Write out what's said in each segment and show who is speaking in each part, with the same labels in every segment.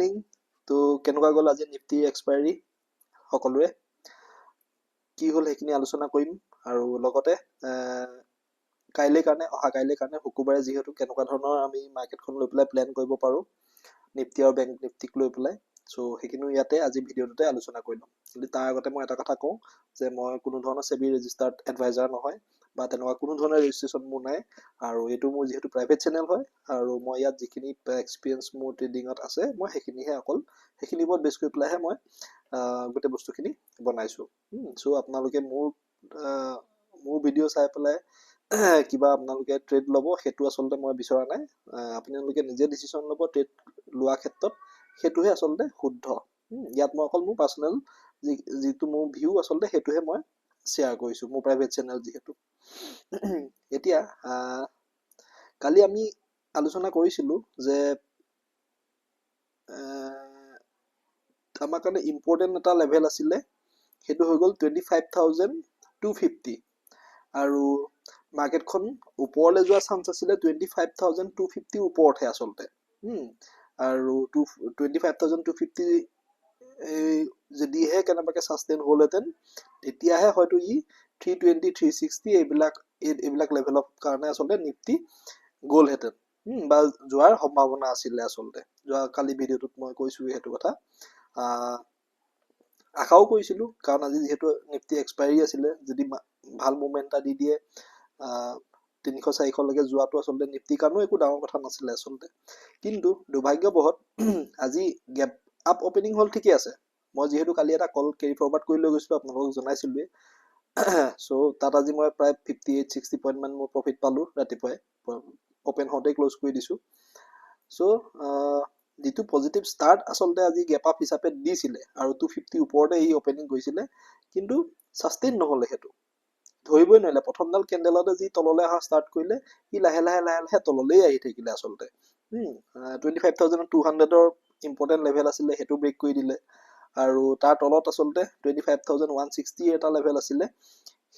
Speaker 1: Evening তো কেনেকুৱা গ'ল আজি নিফটি এক্সপায়াৰী সকলোৰে কি হ'ল সেইখিনি আলোচনা কৰিম আৰু লগতে অহা কাইলৈ কাৰণে শুকুৰবাৰে যিহেতু কেনেকুৱা ধৰণৰ আমি মাৰ্কেটখন লৈ পেলাই প্লেন কৰিব পাৰোঁ নিফটি আৰু বেংক নিফটিক লৈ পেলাই চ' সেইখিনিও ইয়াতে আজি ভিডিঅ'টোতে আলোচনা কৰি ল'ম কিন্তু তাৰ আগতে মই এটা কথা কওঁ যে মই কোনো ধৰণৰ সেবি ৰেজিষ্টাৰ্ড এডভাইজাৰ নহয় বা তেনেকুৱা কোনো ধৰণৰ ৰেজিষ্ট্ৰেশ্যন মোৰ নাই আৰু এইটো মোৰ যিহেতু প্ৰাইভেট চেনেল হয় আৰু মই ইয়াত যিখিনি এক্সপিৰিয়েঞ্চ মোৰ ট্ৰেডিঙত আছে মই সেইখিনিহে সেইখিনিৰ ওপৰত বেছ কৰি পেলাইহে মই গোটেই বস্তুখিনি বনাইছোঁ চ' আপোনালোকে মোৰ ভিডিঅ' চাই পেলাই কিবা আপোনালোকে ট্ৰেড ল'ব সেইটো আচলতে মই বিচৰা নাই আপোনালোকে নিজে ডিচিশ্যন ল'ব ট্ৰেড লোৱা ক্ষেত্ৰত সেইটোহে আচলতে শুদ্ধ ইয়াত মই অকল মোৰ পাৰ্চনেল যিটো মোৰ ভিউ আচলতে সেইটোহে মই শ্বেয়াৰ কৰিছোঁ মোৰ প্ৰাইভেট চেনেল যিহেতু এতিয়া কালি আমি আলোচনা কৰিছিলোঁ যে আমাৰ কাৰণে ইম্পৰ্টেণ্ট এটা লেভেল আছিলে সেইটো হৈ গ'ল 25,250 আৰু মাৰ্কেটখন ওপৰলৈ যোৱা চান্স আছিলে 25,250 ওপৰতহে আচলতে আৰু 25,250 যদিহে কেনেবাকৈ ছাষ্টেইন হ'লহেঁতেন তেতিয়াহে হয়তো ই 320 360 এইবিলাক লেভেলৰ কাৰণে আচলতে নিফটি গ'লহেঁতেন বা যোৱাৰ সম্ভাৱনা আছিলে আচলতে কালি ভিডিঅ'টোত মই কৈছোঁ সেইটো কথা আশাও কৰিছিলোঁ কাৰণ আজি যিহেতু নিফটি এক্সপায়াৰী আছিলে যদি ভাল মুভমেণ্ট এটা দি দিয়ে 300-400লৈকে যোৱাটো আচলতে নিফটিৰ কাৰণেও একো ডাঙৰ কথা নাছিলে আচলতে কিন্তু দুৰ্ভাগ্যবশত আজি গেপ আপ অপেনিং হ'ল ঠিকে আছে মই যিহেতু কালি এটা কল কেৰি ফৰৱাৰ্ড কৰি লৈ গৈছিলোঁ আপোনালোকক জনাইছিলোঁৱে চ' তাত আজি মই প্ৰায় 58-60 পইণ্ট মান মোৰ প্ৰফিট পালোঁ ৰাতিপুৱাই অপেন হওঁতে ক্ল'জ কৰি দিছোঁ চ' যিটো পজিটিভ ষ্টাৰ্ট আচলতে আজি গেপ আপ হিচাপে দিছিলে আৰু 250 ওপৰতে ই অপেনিং কৰিছিলে কিন্তু ছাষ্টেইন নহ'লে সেইটো ধৰিবই নোৱাৰিলে প্ৰথমডাল কেণ্ডেলতে যি তললৈ অহা ষ্টাৰ্ট কৰিলে ই লাহে লাহে তললৈ আহি থাকিলে আচলতে 25,200ৰ ইম্পৰ্টেণ্ট লেভেল আছিলে সেইটো ব্ৰেক কৰি দিলে আৰু তাৰ তলত আচলতে 25,160 এটা লেভেল আছিলে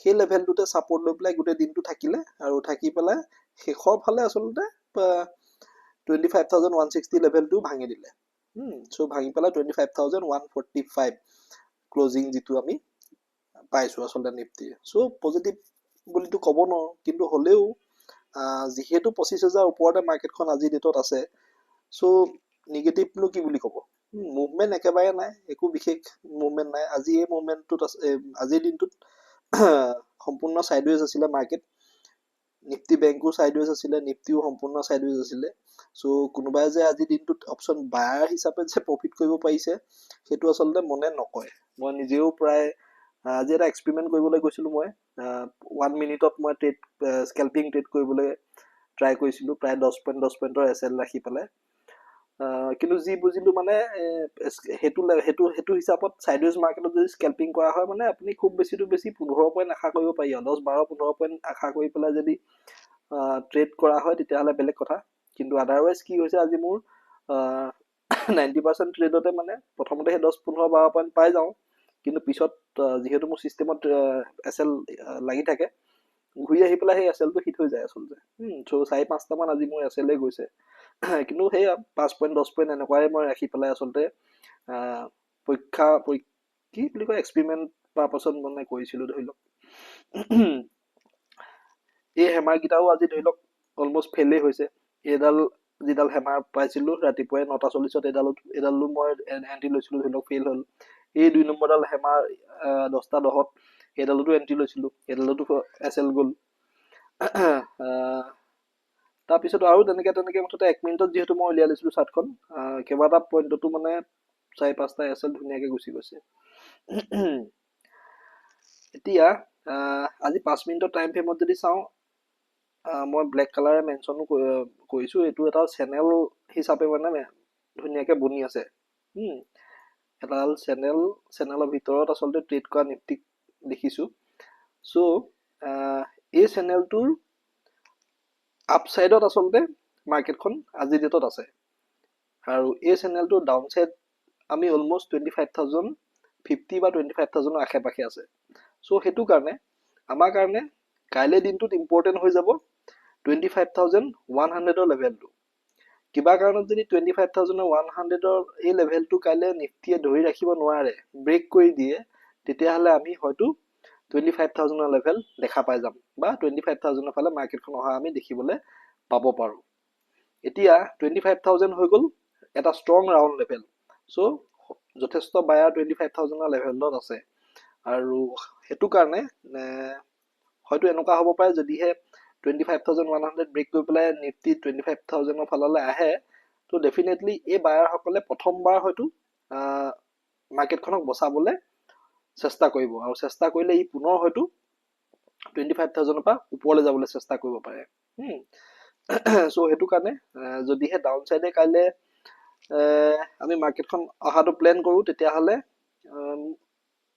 Speaker 1: সেই লেভেলটোতে ছাপৰ্ট লৈ পেলাই গোটেই দিনটো থাকিলে আৰু থাকি পেলাই শেষৰ ফালে আচলতে 25,160 লেভেলটো ভাঙি দিলে চ' ভাঙি পেলাই 25,145 ক্লজিং যিটো আমি পাইছোঁ আচলতে নিফটি চ' পজিটিভ বুলিতো ক'ব নোৱাৰোঁ কিন্তু হ'লেও যিহেতু 25,000 ওপৰতে মাৰ্কেটখন আজিৰ ডেটত আছে চ' নিগেটিভনো কি বুলি ক'ব মুভমেণ্ট একেবাৰে নাই একো বিশেষ মুভমেণ্ট নাই আজি এই মুভমেণ্টটোত আজিৰ দিনটোত সম্পূৰ্ণ চাইডৱেজ আছিলে মাৰ্কেট নিফটি বেংকো চাইডৱেজ আছিলে নিফটিও সম্পূৰ্ণ চাইডৱেজ আছিলে চ' কোনোবাই যে আজিৰ দিনটোত অপশ্যন বায়াৰ হিচাপে যে প্ৰফিট কৰিব পাৰিছে সেইটো আচলতে মনে নকয় মই নিজেও প্ৰায় আজি এটা এক্সপেৰিমেণ্ট কৰিবলৈ গৈছিলোঁ মই 1 মিনিটত মই স্কেল্পিং ট্ৰেড কৰিবলৈ ট্ৰাই কৰিছিলোঁ প্ৰায় 10 পইণ্টৰ SL ৰাখি পেলাই কিন্তু যি বুজিলোঁ মানে সেইটো হিচাপত চাইডৱেজ মাৰ্কেটত যদি স্কেল্পিং কৰা হয় মানে আপুনি খুব বেছিটো বেছি 15 পইণ্ট আশা কৰিব পাৰি 10-12-15 পইণ্ট আশা কৰি পেলাই যদি ট্ৰেড কৰা হয় তেতিয়াহ'লে বেলেগ কথা কিন্তু আদাৰৱাইজ কি হৈছে আজি মোৰ 90% ট্ৰেডতে মানে প্ৰথমতে সেই 10-15-12 পইণ্ট পাই যাওঁ কিন্তু পিছত যিহেতু মোৰ চিষ্টেমত SL লাগি থাকে ঘূৰি আহি পেলাই সেই SLটো হিট হৈ যায় আচলতে চ' 4-5টামান আজি মোৰ SLয়ে গৈছে কিন্তু সেয়া 5 পইণ্ট 10 পইণ্ট এনেকুৱাই মই ৰাখি পেলাই আচলতে কি বুলি কয় এক্সপেৰিমেণ্ট পাৰ্পাছত মানে কৰিছিলোঁ ধৰি লওক এই হেমাৰকেইটাও আজি ধৰি লওক অলমষ্ট ফেইলেই হৈছে যিডাল হেমাৰ পাইছিলোঁ ৰাতিপুৱাই 9:40ত এডালো মই এণ্ট্ৰি লৈছিলোঁ ধৰি লওক ফেইল হ'ল এই 2 নম্বৰডাল হেমাৰ 10:10ত সেইডালতো এণ্ট্ৰি লৈছিলোঁ সেইডালতো SL গ'ল তাৰপিছত আৰু তেনেকৈ মুঠতে 1 মিনিটত যিহেতু মই উলিয়াই লৈছিলোঁ চাৰ্টখন কেইবাটা পইণ্টতো মানে 4-5টা SL ধুনীয়াকৈ গুচি গৈছে এতিয়া আজি 5 মিনিটৰ টাইম ফ্ৰেমত যদি চাওঁ মই ব্লেক কালাৰে মেনশ্যনো কৰিছোঁ এইটো এটা চেনেল হিচাপে মানে ধুনীয়াকৈ বনি আছে এডাল চেনেলৰ ভিতৰত আচলতে ট্ৰেড কৰা নিফটিক দেখিছোঁ চ' এই চেনেলটোৰ আপছাইডত আচলতে মাৰ্কেটখন আজিৰ ডেটত আছে আৰু এই চেনেলটোৰ ডাউন ছাইড আমি অলমষ্ট 25,050 বা 25,000ৰ আশে পাশে আছে চ' সেইটো কাৰণে আমাৰ কাৰণে কাইলৈ দিনটোত ইম্পৰ্টেণ্ট হৈ যাব 25,100ৰ লেভেলটো কিবা কাৰণত যদি 25,100 এই লেভেলটো কাইলৈ নিফটিয়ে ধৰি ৰাখিব নোৱাৰে, ব্ৰেক কৰি দিয়ে, তেতিয়াহ'লে আমি হয়তো 25,000 লেভেল দেখা পাই যাম বা 25,000 ফালে মাৰ্কেটখন অহা আমি দেখিবলৈ পাব পাৰো। এতিয়া 25,000 হৈ গ'ল এটা ষ্ট্ৰং ৰাউণ্ড লেভেল। চ' যথেষ্ট বায়াৰ 25,000 লেভেলত আছে আৰু সেইটো কাৰণে হয়তো এনেকুৱা হ'ব পাৰে যদিহে 25,100 ব্ৰেক কৰি পেলাই নিফটি 25,000 ফাললৈ আহে, তো ডেফিনেটলি এই বায়াৰসকলে প্ৰথমবাৰ হয়তো মাৰ্কেটখনক বচাবলৈ চেষ্টা কৰিব আৰু চেষ্টা কৰিলে ই পুনৰ হয়তো 25,000 পৰা ওপৰলৈ যাবলৈ চেষ্টা কৰিব পাৰে। চ' সেইটো কাৰণে যদিহে ডাউন চাইডে কাইলৈ আমি মাৰ্কেটখন অহাটো প্লেন কৰোঁ, তেতিয়াহ'লে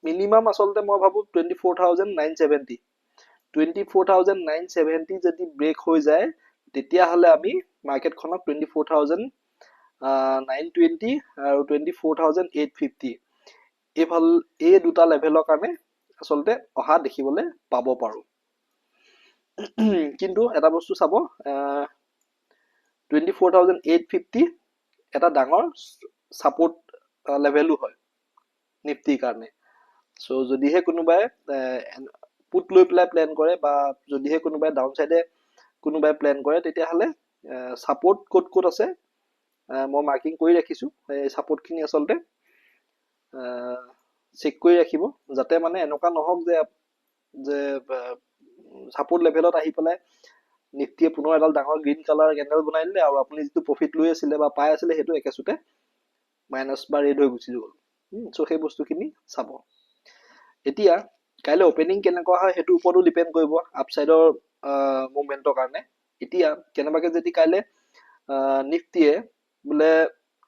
Speaker 1: মিনিমাম আচলতে মই ভাবোঁ 24,970 যদি ব্ৰেক হৈ যায়, তেতিয়াহ'লে আমি মাৰ্কেটখনক 24,920 আৰু 24,850 এই দুটা লেভেলৰ কাৰণে আচলতে অহা দেখিবলৈ পাব পাৰোঁ। কিন্তু এটা বস্তু চাব, 24,850 এটা ডাঙৰ ছাপোৰ্ট লেভেলো হয় নিফটিৰ কাৰণে। চ' যদিহে কোনোবাই পুট লৈ পেলাই প্লেন কৰে বা যদিহে কোনোবাই ডাউন চাইডে কোনোবাই প্লেন কৰে, তেতিয়াহ'লে ছাপোৰ্ট ক'ত ক'ত আছে মই মাৰ্কিং কৰি ৰাখিছোঁ। এই ছাপোৰ্টখিনি আচলতে চেক কৰি ৰাখিব, যাতে মানে এনেকুৱা নহওক যে ছাপোৰ্ট লেভেলত আহি পেলাই নিফটিয়ে পুনৰ এডাল ডাঙৰ গ্ৰীণ কালাৰ কেণ্ডেল বনাই দিলে আৰু আপুনি যিটো প্ৰফিট লৈ আছিলে বা পাই আছিলে সেইটো একেচোতে মাইনাছ বা ৰেড হৈ গুচি গ'ল। চ' সেই বস্তুখিনি চাব। এতিয়া কাইলৈ অপেনিং কেনেকুৱা হয় সেইটোৰ ওপৰতো ডিপেণ্ড কৰিব আপচাইডৰ মুভমেণ্টৰ কাৰণে। এতিয়া কেনেবাকৈ যদি কাইলৈ নিফটিয়ে বোলে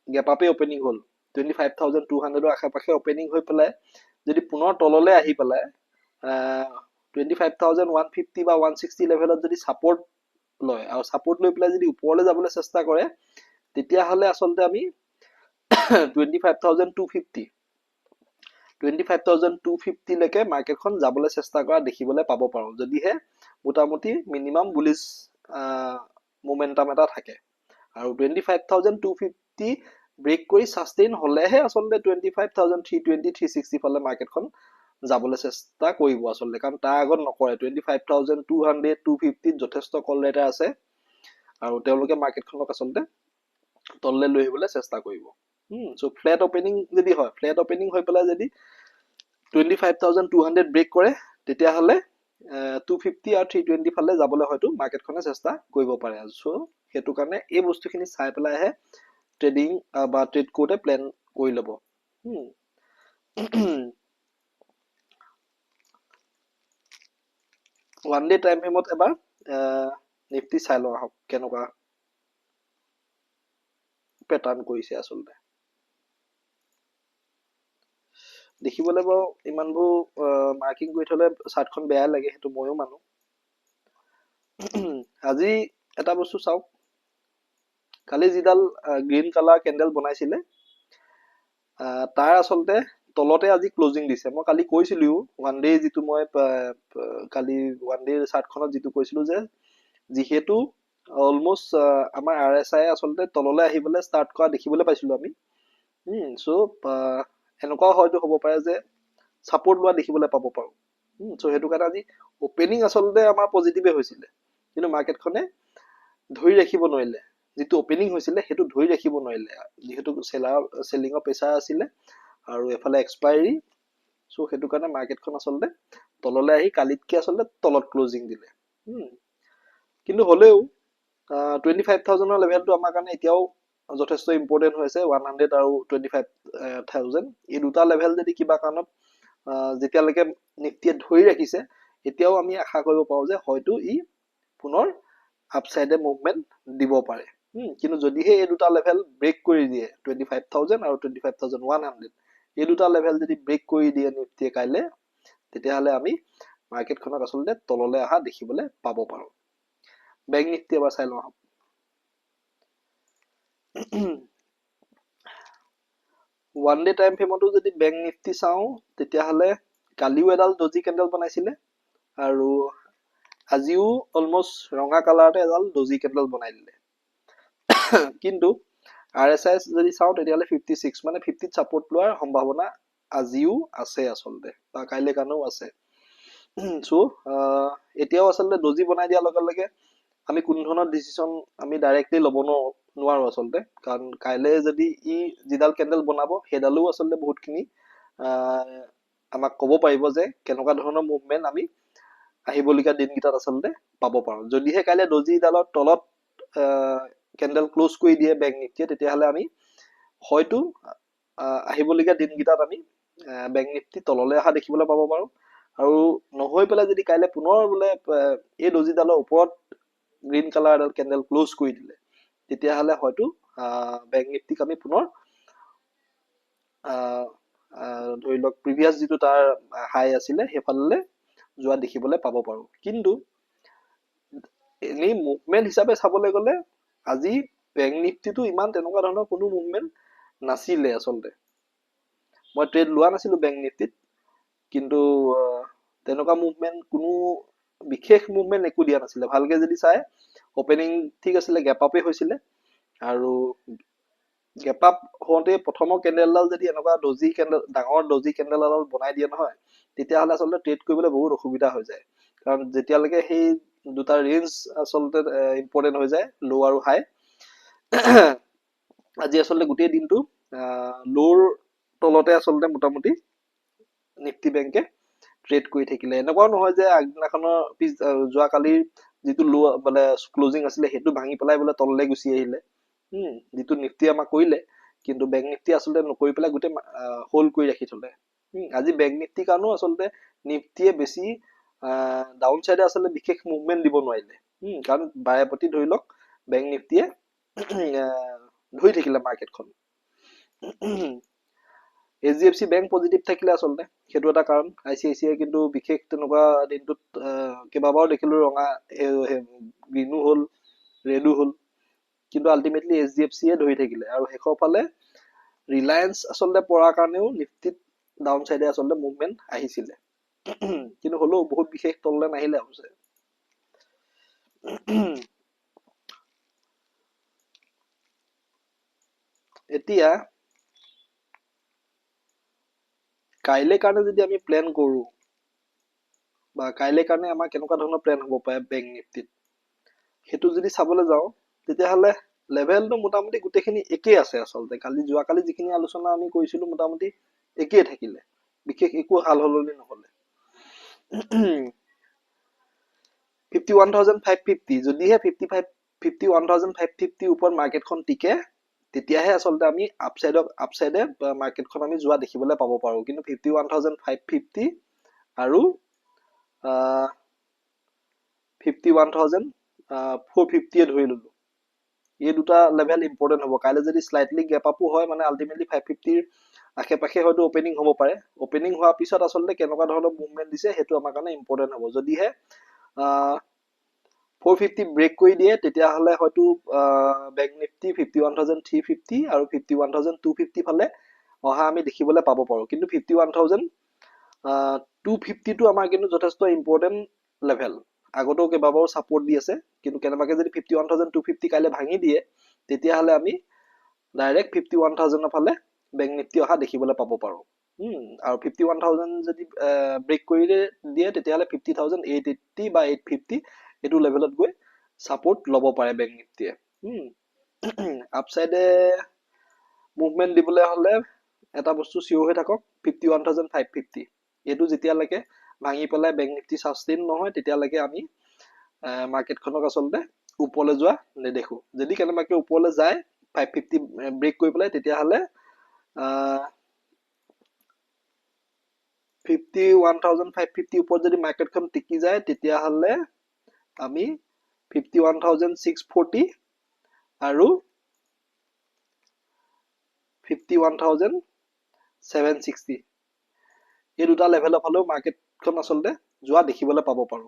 Speaker 1: গেপ আপে অপেনিং হ'ল, 25,200 আশে পাশে অপেনিং হৈ পেলাই যদি পুনৰ তললৈ আহি পেলাই 25,150 বা 160 লেভেলত যদি ছাপোৰ্ট লয় আৰু ছাপোৰ্ট লৈ পেলাই যদি ওপৰলৈ যাবলৈ চেষ্টা কৰে, তেতিয়াহ'লে আচলতে আমি 25,250 লৈকে মাৰ্কেটখন যাবলৈ চেষ্টা কৰা দেখিবলৈ পাব পাৰোঁ, যদিহে মোটামুটি মিনিমাম বুলিছ মোমেণ্টাম এটা থাকে। আৰু 25,250 ব্ৰেক কৰি ছাষ্টেইন হ'লেহে আচলতে 25,320 360 ফালে মাৰ্কেটখন যাবলৈ চেষ্টা কৰিব আচলতে, কাৰণ তাৰ আগত নকৰে। 25,200 250 যথেষ্ট কল ৰাইটাৰ আছে আৰু তেওঁলোকে মাৰ্কেটখনক আচলতে তললৈ লৈ আহিবলৈ চেষ্টা কৰিব। চ' ফ্লেট অপেনিং যদি হয়, ফ্লেট অপেনিং হৈ পেলাই যদি 25,200 ব্ৰেক কৰে, তেতিয়াহ'লে 250 আৰু 320 ফালে যাবলৈ হয়তো মাৰ্কেটখনে চেষ্টা কৰিব পাৰে। চ' সেইটো কাৰণে এই বস্তুখিনি চাই পেলাইহে ট্ৰেডিং বা ট্ৰেড কৰোঁতে প্লেন কৰি ল'ব। ওৱান ডে টাইম ফ্ৰেমত এবাৰ নিফটি চাই লওঁ আহক কেনেকুৱা পেটাৰ্ণ কৰিছে আচলতে। দেখিবলৈ বাৰু ইমানবোৰ মাৰ্কিং কৰি থ'লে চাৰ্টখন বেয়া লাগে, সেইটো ময়ো মানো। আজি এটা বস্তু চাওক, কালি যিডাল গ্ৰীণ কালাৰ কেণ্ডেল বনাইছিলে তাৰ আচলতে তলতে আজি ক্লজিং দিছে। মই কালি কৈছিলোঁ ওৱান ডে যিটো মই কালি ওৱান ডে চাৰ্টখনত যিটো কৈছিলোঁ যে যিহেতু অলমষ্ট আমাৰ RSI আচলতে তললৈ আহিবলৈ ষ্টাৰ্ট কৰা দেখিবলৈ পাইছিলোঁ আমি। চ' এনেকুৱাও হয়তো হ'ব পাৰে যে ছাপোৰ্ট লোৱা দেখিবলৈ পাব পাৰোঁ। চ' সেইটো কাৰণে আজি অপেনিং আচলতে আমাৰ পজিটিভে হৈছিলে, কিন্তু মাৰ্কেটখনে ধৰি ৰাখিব নোৱাৰিলে। যিটো অপেনিং হৈছিলে সেইটো ধৰি ৰাখিব নোৱাৰিলে, যিহেতু চেলিঙৰ প্ৰেছাৰ আছিলে আৰু এফালে এক্সপাইৰী। চ' সেইটো কাৰণে মাৰ্কেটখন আচলতে তললৈ আহি কালিতকৈ আচলতে তলত ক্লজিং দিলে। কিন্তু হ'লেও 25,000 লেভেলটো আমাৰ কাৰণে এতিয়াও যথেষ্ট ইম্পৰ্টেণ্ট হৈছে। 100 আৰু 25,000 এই দুটা লেভেল যদি কিবা কাৰণত যেতিয়ালৈকে নিফটিয়ে ধৰি ৰাখিছে, এতিয়াও আমি আশা কৰিব পাৰোঁ যে হয়তো ই পুনৰ আপচাইডে মুভমেণ্ট দিব পাৰে। কিন্তু যদিহে এই দুটা লেভেল ব্ৰেক কৰি দিয়ে, 25,000 আৰু 25,100 এই দুটা লেভেল যদি ব্ৰেক কৰি দিয়ে নিফটিয়ে কাইলৈ, তেতিয়াহ'লে আমি মাৰ্কেটখনক আচলতে তললৈ অহা দেখিবলৈ পাব পাৰোঁ। বেংক নিফটি এবাৰ চাই লওঁ। ওৱান ডে টাইম ফ্ৰেমতো যদি বেংক নিফটি চাওঁ, তেতিয়াহ'লে কালিও এডাল ডজি কেণ্ডেল বনাইছিলে আৰু আজিও অলমষ্ট ৰঙা কালাৰতে এডাল ডজি কেণ্ডেল বনাই দিলে। কিন্তু RSI যদি চাওঁ তেতিয়াহ'লে 56 মানে 50 ছাপোৰ্ট লোৱাৰ সম্ভাৱনা আজিও আছে আচলতে বা কাইলৈ কাৰণেও আছে সো এতিয়াও আচলতে ডজি বনাই দিয়াৰ লগে লগে আমি কোনো ধৰণৰ ডিসিশন আমি ডাইৰেক্টলি ল'ব নোৱাৰো আচলতে কাৰণ কাইলৈ যদি ই যিডাল কেন্ডেল বনাব সেইডালো আচলতে বহুতখিনি আমাক ক'ব পাৰিব যে কেনেকুৱা ধৰণৰ মুভমেন্ট আমি আহিবলগীয়া দিনকেইটাত আচলতে পাব পাৰো যদিহে কাইলৈ ডজিডালৰ তলত কেন্ডেল ক্লোজ কৰি দিয়ে বেংক নিফটিয়ে তেতিয়াহ'লে আমি হয়তো আহিবলগীয়া দিনকেইটাত আমি বেংক নিফটি তললৈ অহা দেখিবলৈ পাব পাৰো আৰু নহৈ পেলাই যদি কাইলৈ পুনৰ বোলে এই ডজিডালৰ ওপৰত গ্ৰীণ কালাৰ এডাল কেন্ডেল ক্লোজ কৰি দিলে তেতিয়াহ'লে হয়তো বেংক নিফটিক আমি পুনৰ ধৰি লওক প্ৰিভিয়াছ যিটো তাৰ হাই আছিলে সেইফালে যোৱা দেখিবলৈ পাব পাৰো কিন্তু এনেই মুভমেন্ট হিচাপে চাবলৈ গ'লে আজি বেংক নিফটিটো ইমান তেনেকুৱা ধৰণৰ কোনো মুভমেন্ট নাছিলে আচলতে মই ট্ৰেড লোৱা নাছিলো বেংক নিফটিত কিন্তু তেনেকুৱা মুভমেন্ট কোনো বিশেষ মুভমেন্ট একো দিয়া নাছিলে ভালকে যদি চাই ওপেনিং ঠিক আছিলে গ্যাপ আপে হৈছিলে আৰু গ্যাপ আপ হওঁতে প্ৰথমৰ কেন্ডেলডাল যদি এনেকুৱা ডজি কেন্ডেল ডাঙৰ ডজি কেন্ডেল এডাল বনাই দিয়ে নহয় তেতিয়াহ'লে আচলতে ট্ৰেড কৰিবলৈ বহুত অসুবিধা হৈ যায় কাৰণ যেতিয়ালৈকে সেই দুটা ৰেঞ্জ আচলতে ইম্পৰ্টেন্ট হৈ যায় লো আৰু হাই আজি আচলতে গোটেই দিনটো লোৰ তলতে আচলতে মোটামুটি নিফটি বেংকে ট্ৰেড কৰি থাকিলে এনেকুৱাও নহয় যে আগদিনাখনৰ যোৱাকালিৰ যিটো লো মানে ক্লোজিং আছিলে সেইটো ভাঙি পেলাই বোলে তললৈ গুচি আহিলে যিটো নিফটি আমাক কৰিলে কিন্তু বেংক নিফটি আচলতে নকৰি পেলাই গোটেই হোল্ড কৰি ৰাখি থলে আজি বেংক নিফটিৰ কাৰণেও আচলতে নিফটিয়ে বেছি ডাউন চাইডে আচলতে বিশেষ মুভমেন্ট দিব নোৱাৰিলে কাৰণ বাৰে প্ৰতি ধৰি লওক বেংক নিফটিয়ে ধৰি থাকিলে মাৰ্কেটখন HDFC বেংক পজিটিভ থাকিলে আচলতে সেইটো এটা কাৰণ ICICI কিন্তু বিশেষ তেনেকুৱা দিনটোত কেইবাবাৰো দেখিলো ৰঙা গ্ৰীনো হ'ল ৰেডো হ'ল কিন্তু আলটিমেটলি HDFC এ ধৰি থাকিলে আৰু শেষৰ ফালে ৰিলায়েন্স আচলতে পৰাৰ কাৰণেও নিফটিত ডাউন সাইডে আচলতে মুভমেন্ট আহিছিলে কিন্তু হলো বহুত বিশেষ তললে নাহিলে অৱশ্যে এতিয়া কাইলে কাৰণে যদি আমি প্ল্যান কৰো বা কাইলে কাৰণে আমাৰ কেনেকুৱা ধৰণৰ প্ল্যান হ'ব পাৰে বেংক নিফটিত হেতু যদি চাবলৈ যাও তেতিয়াহ'লে লেভেলটো মোটামুটি গুটেখিনি একেই আছে আচলতে যোৱাকালি যিখিনি আলোচনা আমি কৰিছিলো মোটামুটি একেই থাকিলে বিশেষ একো হাল হলনি নহলে 51550 যদিহে 51550 ওপৰত মাৰ্কেটখন টিকে তেতিয়াহে আচলতে আমি আপসাইডে মাৰ্কেটখন আমি যোৱা দেখিবলৈ পাব পাৰো কিন্তু 51550 আৰু 51450 এ ধৰি ললো এই দুটা লেভেল ইম্পৰ্টেন্ট হ'ব কাইলে যদি স্লাইটলি গ্যাপ আপো হয় মানে আলটিমেটলি 550 ৰ আশে-পাশে হয়তো ওপেনিং হ'ব পাৰে ওপেনিং হোৱাৰ পিছত আচলতে কেনেকুৱা ধৰণৰ মুভমেন্ট দিছে হেতু আমাৰ কাৰণে ইম্পৰ্টেন্ট হ'ব যদিহে 450 ব্ৰেক কৰি দিয়ে তেতিয়াহ'লে হয়তো বেংক নিফটি 51350 আৰু 51250 ফালে অহা আমি দেখিবলৈ পাব পাৰো কিন্তু 51250 টো আমাৰ কিন্তু যথেষ্ট ইম্পৰ্টেন্ট লেভেল আগতেও কেইবাবাৰো সাপোৰ্ট দি আছে কিন্তু কেনেবাকে যদি 51250 কাইলে ভাঙি দিয়ে তেতিয়াহ'লে আমি ডাইৰেক্ট 51000 ৰ ফালে বেংক নিফটি অহা দেখিবলৈ পাব পাৰো আৰু 51000 যদি ব্ৰেক কৰি দিয়ে তেতিয়াহ'লে 50880 বা 850 এটো লেভেলত গৈ সাপোৰ্ট লব পাৰে বেংক নিফটিয়ে আপসাইডে মুভমেন্ট দিবলৈ হলে এটা বস্তু সিও হৈ থাকক 51550 এটো যেতিয়ালৈকে ভাঙি পেলাই বেংক নিফটি সাস্টেইন নহয় তেতিয়ালৈকে আমি মাৰ্কেটখনক আচলতে ওপৰলৈ যোৱা নেদেখো যদি কেনেবাকে ওপৰলৈ যায় 550 ব্ৰেক কৰি পেলাই তেতিয়াহ'লে 51550 ওপৰত যদি মাৰ্কেটখন টিকি যায় তেতিয়াহ'লে আমি 51640 আৰু 51760 এই দুটা লেভেলৰ ফালেও মাৰ্কেটখন আচলতে যোৱা দেখিবলৈ পাব পাৰো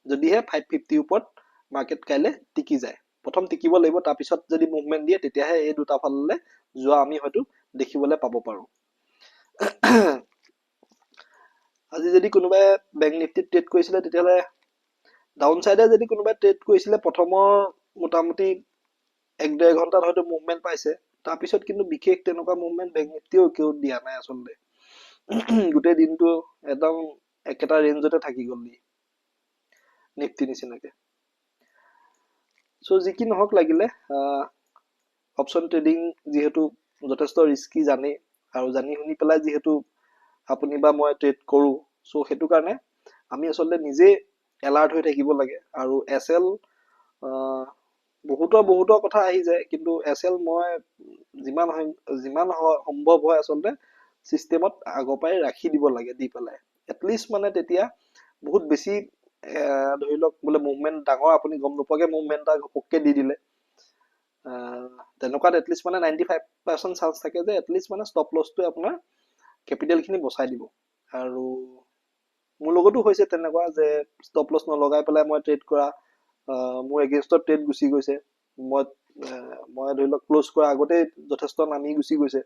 Speaker 1: যদিহে 550 ওপৰত মাৰ্কেট কাইলে টিকি যায় প্ৰথম টিকিব লাগিব তাৰ পিছত যদি মুভমেন্ট দিয়ে তেতিয়াহে এই দুটা ফাললে যোৱা আমি হয়তো দেখিবলৈ পাব পাৰো আজি যদি কোনোবাই বেংক নিফটি ট্ৰেড কৰিছিলে তেতিয়াহ'লে ডাউন সাইডে যদি কোনোবাই ট্ৰেড কৰিছিলে প্ৰথমৰ মোটামুটি 1-1.5 ঘণ্টাত হয়তো মুভমেণ্ট পাইছে, তাৰপিছত কিন্তু বিশেষ তেনেকুৱা মুভমেণ্ট বেংক নিফটিও কেউ দিয়া নাই আচলতে। গোটেই দিনটো একদম একেটা ৰেঞ্জতে থাকি গ'ল নিফটি নিচিনাকে। চ' যি কি নহওক লাগিলে অপশ্যন ট্ৰেডিং যিহেতু যথেষ্ট ৰিস্কি জানেই, আৰু জানি শুনি পেলাই যিহেতু আপুনি বা মই ট্ৰেড কৰোঁ, চ' সেইটো কাৰণে আমি আচলতে নিজে এলাৰ্ট হৈ থাকিব লাগে। আৰু SL বহুতৰ কথা আহি যায়, কিন্তু SL মই যিমান সম্ভৱ হয় আচলতে চিষ্টেমত আগৰ পৰাই ৰাখি দিব লাগে দি পেলাই। এটলিষ্ট মানে তেতিয়া বহুত বেছি ধৰি লওক বোলে মুভমেণ্ট ডাঙৰ আপুনি গম নোপোৱাকৈ মুভমেণ্ট এটা ঘপককৈ দি দিলে, তেনেকুৱাত এটলিষ্ট মানে 95% চান্স থাকে যে এটলিষ্ট মানে ষ্টপ লছটোৱে আপোনাৰ কেপিটেলখিনি বচাই দিব। আৰু মোৰ লগতো হৈছে তেনেকুৱা যে ষ্টপ লছ নলগাই পেলাই মই ট্ৰেড কৰা, মোৰ এগেইনষ্টত ট্ৰেড গুচি গৈছে, মই ধৰি লওক ক্ল'জ কৰা আগতেই যথেষ্ট নামি গুচি গৈছে।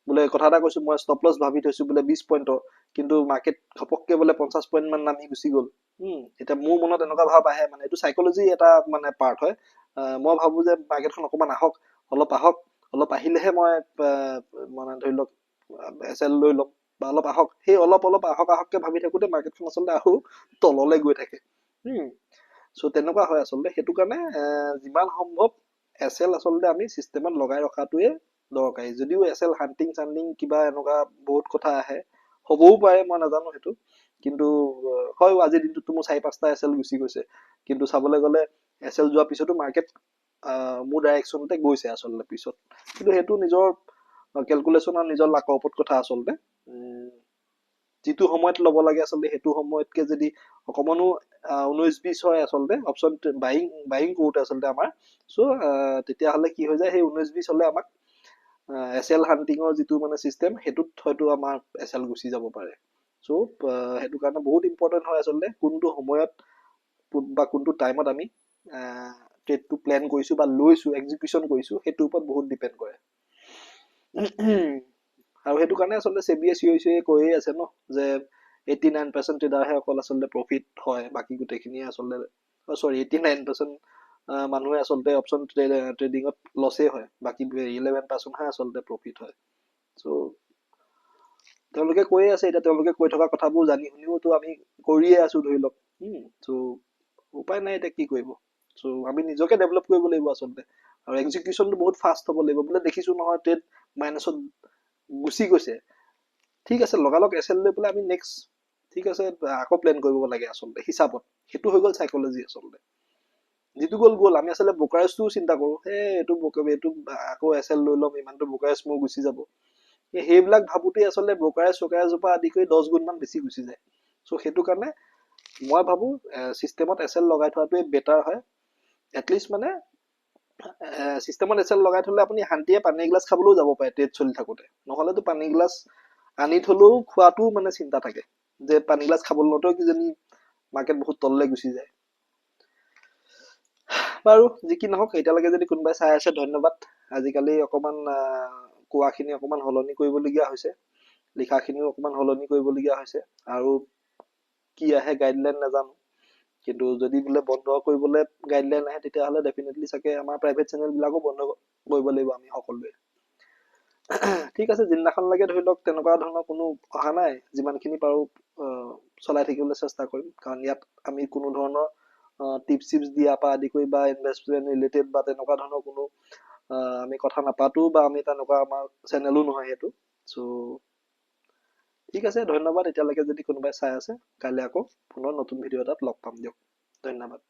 Speaker 1: বোলে কথা এটা কৈছোঁ, মই ষ্টপ লছ ভাবি থৈছোঁ বোলে 20 পইণ্টৰ, কিন্তু মাৰ্কেট ঘপককৈ বোলে 50 পইণ্ট মান নামি গুচি গ'ল। এতিয়া মোৰ মনত এনেকুৱা ভাৱ আহে, মানে এইটো চাইকলজি এটা মানে পাৰ্ট হয়। মই ভাবোঁ যে মাৰ্কেটখন অকণমান অলপ আহিলেহে মই মানে ধৰি লওক SL লৈ ল'ম, বা অলপ আহক, সেই অলপ আহককে ভাবি থাকোঁতে মাৰ্কেটখন আচলতে আৰু তললৈ গৈ থাকে। চ' তেনেকুৱা হয় আচলতে। সেইটো কাৰণে যিমান সম্ভৱ SL আচলতে আমি চিষ্টেমত লগাই ৰখাটোৱে দৰকাৰী। যদিও SL হাণ্টিং চাণ্টিং কিবা এনেকুৱা বহুত কথা আহে, হ'বও পাৰে, মই নাজানো সেইটো, কিন্তু হয় আজিৰ দিনটোতো মোৰ 4-5টা SL গুচি গৈছে, কিন্তু চাবলৈ গ'লে SL যোৱাৰ পিছতো মাৰ্কেট মোৰ ডাইৰেকশ্যনতে গৈছে আচলতে পিছত। কিন্তু সেইটো নিজৰ কেলকুলেশ্যন আৰু নিজৰ লাকৰ ওপৰত কথা আচলতে। যিটো সময়ত ল'ব লাগে আচলতে সেইটো সময়তকে যদি অকণমানো 19-20 হয় আচলতে অপশ্যন বাইং কৰোঁতে আচলতে আমাৰ, চ' তেতিয়াহ'লে কি হৈ যায়, সেই 19-20 হ'লে আমাক SL হাণ্টিঙৰ যিটো মানে চিষ্টেম, সেইটোত হয়তো আমাৰ SL গুচি যাব পাৰে। চ' সেইটো কাৰণে বহুত ইম্পৰ্টেণ্ট হয় আচলতে কোনটো সময়ত বা কোনটো টাইমত আমি ট্ৰেডটো প্লেন কৰিছোঁ বা লৈছোঁ, এক্সিকিউশ্যন কৰিছোঁ, সেইটোৰ ওপৰত বহুত ডিপেণ্ড কৰে। আৰু সেইটো কাৰণে আচলতে চেবিয়ে চিঞৰি কৈয়ে আছে ন, যে 89% ট্ৰেডাৰহে অকল আচলতে প্ৰফিট হয়, বাকী গোটেইখিনিয়ে আচলতে 89% মানুহে আচলতে অপশ্যন ট্ৰেডিঙত লছেই হয়, বাকী 11%হে আচলতে প্ৰফিট হয়। চ' তেওঁলোকে কৈয়ে আছে, এতিয়া তেওঁলোকে কৈ থকা কথাবোৰ জানি শুনিওতো আমি কৰিয়ে আছো ধৰি লওক। চ' উপায় নাই, এতিয়া কি কৰিব। চ' আমি নিজকে ডেভেলপ কৰিব লাগিব আচলতে, আৰু এক্সিকিউশ্যনটো বহুত ফাষ্ট হ'ব লাগিব। বোলে দেখিছোঁ নহয় ট্ৰেড মাইনাছত গুচি গৈছে, ঠিক আছে, লগালগ SL লৈ পেলাই আমি নেক্সট ঠিক আছে আকৌ প্লেন কৰিব লাগে আচলতে হিচাপত। সেইটো হৈ গ'ল চাইকলজি আচলতে। যিটো গ'ল আমি আচলতে ব্ৰকাৰেজটোও চিন্তা কৰোঁ, এইটো আকৌ SL লৈ ল'ম, ইমানটো ব্ৰকাৰেজ মোৰ গুচি যাব। সেইবিলাক ভাবোঁতেই আচলতে চকাৰেজৰ পৰা আদি কৰি 10 গুণ মান বেছি গুচি যায়। চ' সেইটো কাৰণে মই ভাবোঁ চিষ্টেমত SL লগাই থোৱাটোৱে বেটাৰ হয়। এটলিষ্ট মানে চিষ্টেমত SL লগাই থ'লে আপুনি শান্তিয়ে পানী এগিলাচ খাবলৈও যাব পাৰে ট্ৰেড চলি থাকোঁতে, নহ'লেতো পানী এগিলাচ আনি থ'লেও খোৱাটোও মানে চিন্তা থাকে যে পানী এগিলাচ খাবলৈ লওঁতেও কিজানি মাৰ্কেট বহুত তললৈ গুচি যায়। বাৰু যি কি নহওক, এতিয়ালৈকে যদি কোনোবাই চাই আছে ধন্যবাদ। আজিকালি অকণমান কোৱাখিনি অকণমান সলনি কৰিবলগীয়া হৈছে, লিখাখিনিও অকণমান সলনি কৰিবলগীয়া হৈছে, আৰু কি আহে গাইডলাইন নাজানো, কিন্তু যদি বোলে বন্ধ কৰিবলৈ গাইডলাইন আহে তেতিয়াহ'লে ডেফিনেটলি চাগে আমাৰ প্ৰাইভেট চেনেলবিলাকো বন্ধ কৰিব লাগিব আমি সকলোৱে। ঠিক আছে, যিদিনাখন লাগে ধৰি লওক তেনেকুৱা ধৰণৰ কোনো অহা নাই, যিমানখিনি পাৰোঁ চলাই থাকিবলৈ চেষ্টা কৰিম, কাৰণ ইয়াত আমি কোনো ধৰণৰ টিপছ চিপছ দিয়াৰ পৰা আদি কৰি বা ইনভেষ্টমেণ্ট ৰিলেটেড বা তেনেকুৱা ধৰণৰ কোনো আমি কথা নাপাতো, বা আমি তেনেকুৱা আমাৰ চেনেলো নহয় সেইটো। চ' ঠিক আছে, ধন্যবাদ। এতিয়ালৈকে যদি কোনোবাই চাই আছে, কাইলৈ আকৌ পুনৰ নতুন ভিডিঅ' এটাত লগ পাম দিয়ক। ধন্যবাদ।